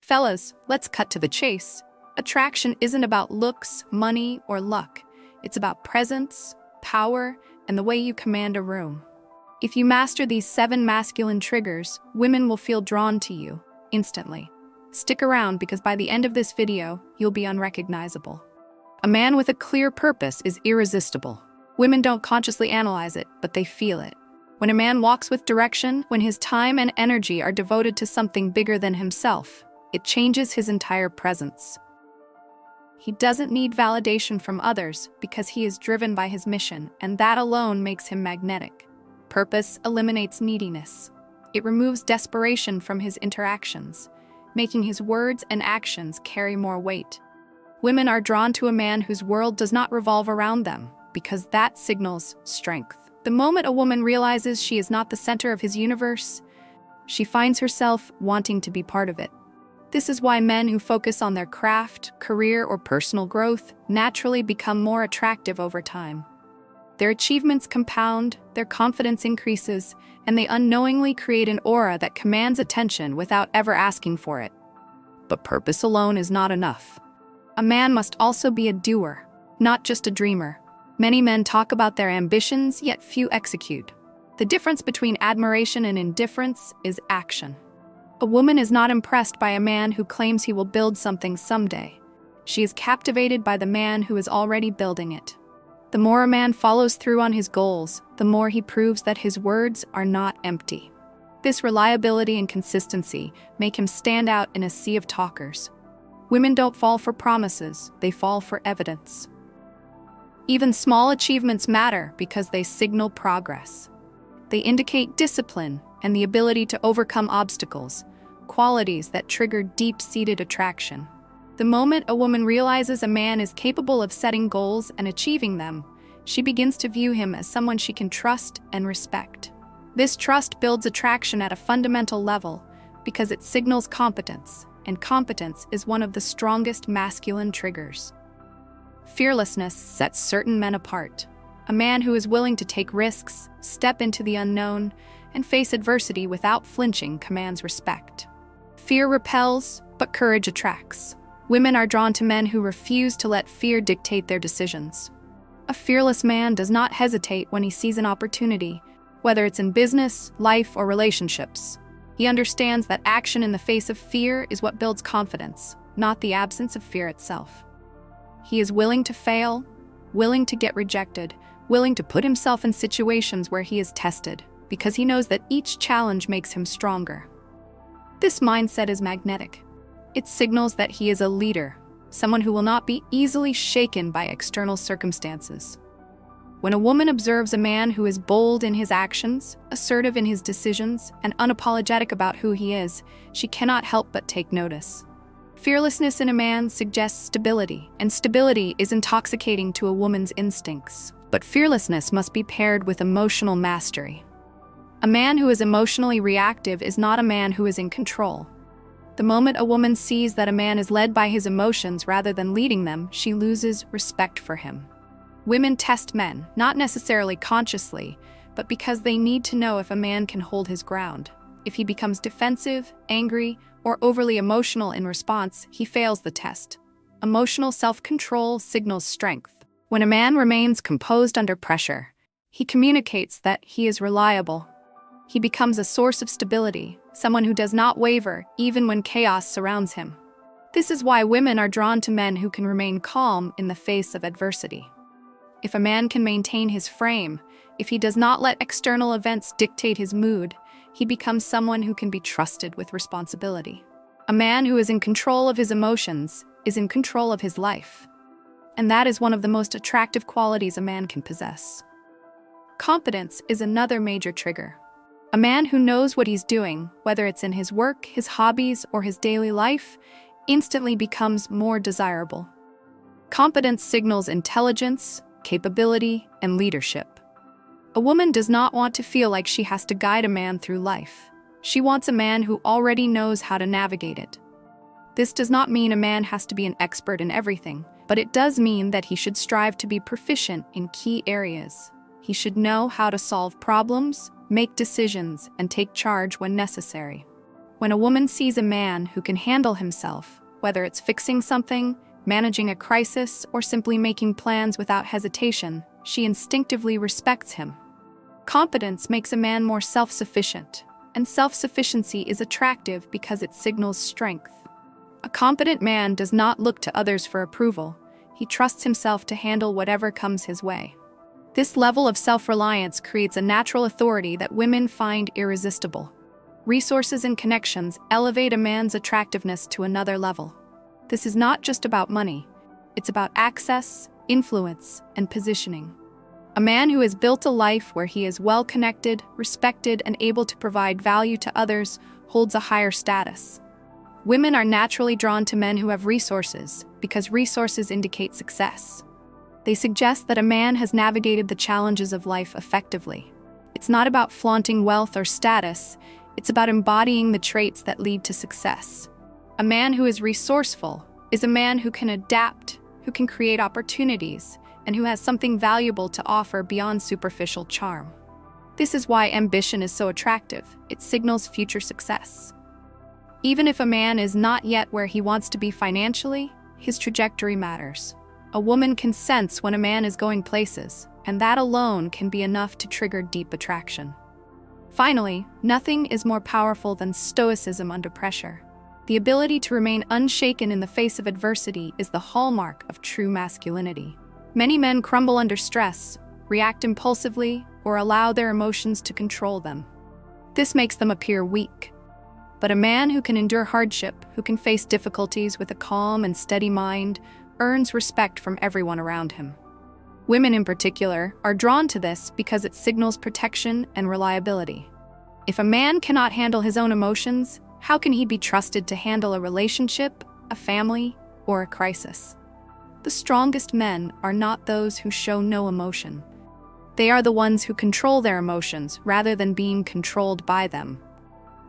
Fellas, let's cut to the chase. Attraction isn't about looks, money, or luck. It's about presence, power, and the way you command a room. If you master these 7 masculine triggers, women will feel drawn to you instantly. Stick around because by the end of this video, you'll be unrecognizable. A man with a clear purpose is irresistible. Women don't consciously analyze it, but they feel it. When a man walks with direction, when his time and energy are devoted to something bigger than himself, it changes his entire presence. He doesn't need validation from others because he is driven by his mission, and that alone makes him magnetic. Purpose eliminates neediness. It removes desperation from his interactions, making his words and actions carry more weight. Women are drawn to a man whose world does not revolve around them, because that signals strength. The moment a woman realizes she is not the center of his universe, she finds herself wanting to be part of it. This is why men who focus on their craft, career, or personal growth naturally become more attractive over time. Their achievements compound, their confidence increases, and they unknowingly create an aura that commands attention without ever asking for it. But purpose alone is not enough. A man must also be a doer, not just a dreamer. Many men talk about their ambitions, yet few execute. The difference between admiration and indifference is action. A woman is not impressed by a man who claims he will build something someday. She is captivated by the man who is already building it. The more a man follows through on his goals, the more he proves that his words are not empty. This reliability and consistency make him stand out in a sea of talkers. Women don't fall for promises, they fall for evidence. Even small achievements matter because they signal progress. They indicate discipline and the ability to overcome obstacles, qualities that trigger deep-seated attraction. The moment a woman realizes a man is capable of setting goals and achieving them, she begins to view him as someone she can trust and respect. This trust builds attraction at a fundamental level because it signals competence, and competence is one of the strongest masculine triggers. Fearlessness sets certain men apart. A man who is willing to take risks, step into the unknown, and face adversity without flinching commands respect. Fear repels, but courage attracts. Women are drawn to men who refuse to let fear dictate their decisions. A fearless man does not hesitate when he sees an opportunity, whether it's in business, life, or relationships. He understands that action in the face of fear is what builds confidence, not the absence of fear itself. He is willing to fail, willing to get rejected, willing to put himself in situations where he is tested, because he knows that each challenge makes him stronger. This mindset is magnetic. It signals that he is a leader, someone who will not be easily shaken by external circumstances. When a woman observes a man who is bold in his actions, assertive in his decisions, and unapologetic about who he is, she cannot help but take notice. Fearlessness in a man suggests stability, and stability is intoxicating to a woman's instincts. But fearlessness must be paired with emotional mastery. A man who is emotionally reactive is not a man who is in control. The moment a woman sees that a man is led by his emotions rather than leading them, she loses respect for him. Women test men, not necessarily consciously, but because they need to know if a man can hold his ground. If he becomes defensive, angry, or overly emotional in response, he fails the test. Emotional self-control signals strength. When a man remains composed under pressure, he communicates that he is reliable. He becomes a source of stability, someone who does not waver even when chaos surrounds him. This is why women are drawn to men who can remain calm in the face of adversity. If a man can maintain his frame, if he does not let external events dictate his mood, he becomes someone who can be trusted with responsibility. A man who is in control of his emotions is in control of his life. And that is one of the most attractive qualities a man can possess. Competence is another major trigger. A man who knows what he's doing, whether it's in his work, his hobbies, or his daily life, instantly becomes more desirable. Competence signals intelligence, capability, and leadership. A woman does not want to feel like she has to guide a man through life. She wants a man who already knows how to navigate it. This does not mean a man has to be an expert in everything, but it does mean that he should strive to be proficient in key areas. He should know how to solve problems, make decisions, and take charge when necessary. When a woman sees a man who can handle himself, whether it's fixing something, managing a crisis, or simply making plans without hesitation, she instinctively respects him. Competence makes a man more self-sufficient, and self-sufficiency is attractive because it signals strength. A competent man does not look to others for approval. He trusts himself to handle whatever comes his way. This level of self-reliance creates a natural authority that women find irresistible. Resources and connections elevate a man's attractiveness to another level. This is not just about money. It's about access, influence, and positioning. A man who has built a life where he is well-connected, respected, and able to provide value to others holds a higher status. Women are naturally drawn to men who have resources because resources indicate success. They suggest that a man has navigated the challenges of life effectively. It's not about flaunting wealth or status. It's about embodying the traits that lead to success. A man who is resourceful is a man who can adapt, who can create opportunities, and who has something valuable to offer beyond superficial charm. This is why ambition is so attractive. It signals future success. Even if a man is not yet where he wants to be financially, his trajectory matters. A woman can sense when a man is going places, and that alone can be enough to trigger deep attraction. Finally, nothing is more powerful than stoicism under pressure. The ability to remain unshaken in the face of adversity is the hallmark of true masculinity. Many men crumble under stress, react impulsively, or allow their emotions to control them. This makes them appear weak. But a man who can endure hardship, who can face difficulties with a calm and steady mind, earns respect from everyone around him. Women in particular are drawn to this because it signals protection and reliability. If a man cannot handle his own emotions, how can he be trusted to handle a relationship, a family, or a crisis? The strongest men are not those who show no emotion. They are the ones who control their emotions rather than being controlled by them.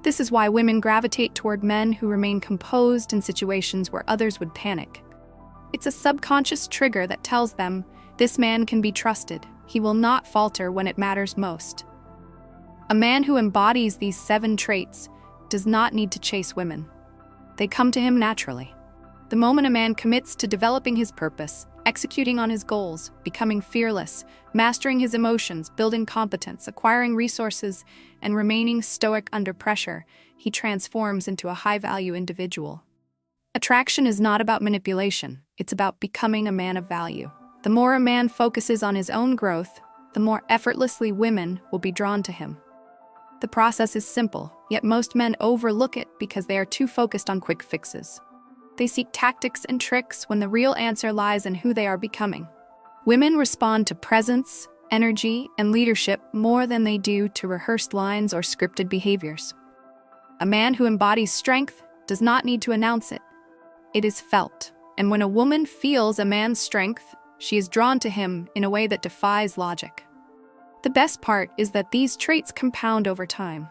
This is why women gravitate toward men who remain composed in situations where others would panic. It's a subconscious trigger that tells them, this man can be trusted. He will not falter when it matters most. A man who embodies these 7 traits does not need to chase women. They come to him naturally. The moment a man commits to developing his purpose, executing on his goals, becoming fearless, mastering his emotions, building competence, acquiring resources, and remaining stoic under pressure, he transforms into a high-value individual. Attraction is not about manipulation. It's about becoming a man of value. The more a man focuses on his own growth, the more effortlessly women will be drawn to him. The process is simple, yet most men overlook it because they are too focused on quick fixes. They seek tactics and tricks when the real answer lies in who they are becoming. Women respond to presence, energy, and leadership more than they do to rehearsed lines or scripted behaviors. A man who embodies strength does not need to announce it. It is felt, and when a woman feels a man's strength, she is drawn to him in a way that defies logic. The best part is that these traits compound over time.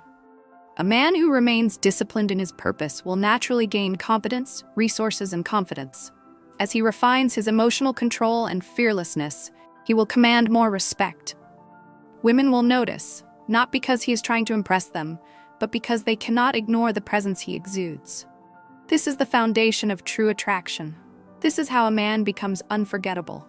A man who remains disciplined in his purpose will naturally gain competence, resources, and confidence. As he refines his emotional control and fearlessness, he will command more respect. Women will notice, not because he is trying to impress them, but because they cannot ignore the presence he exudes. This is the foundation of true attraction. This is how a man becomes unforgettable.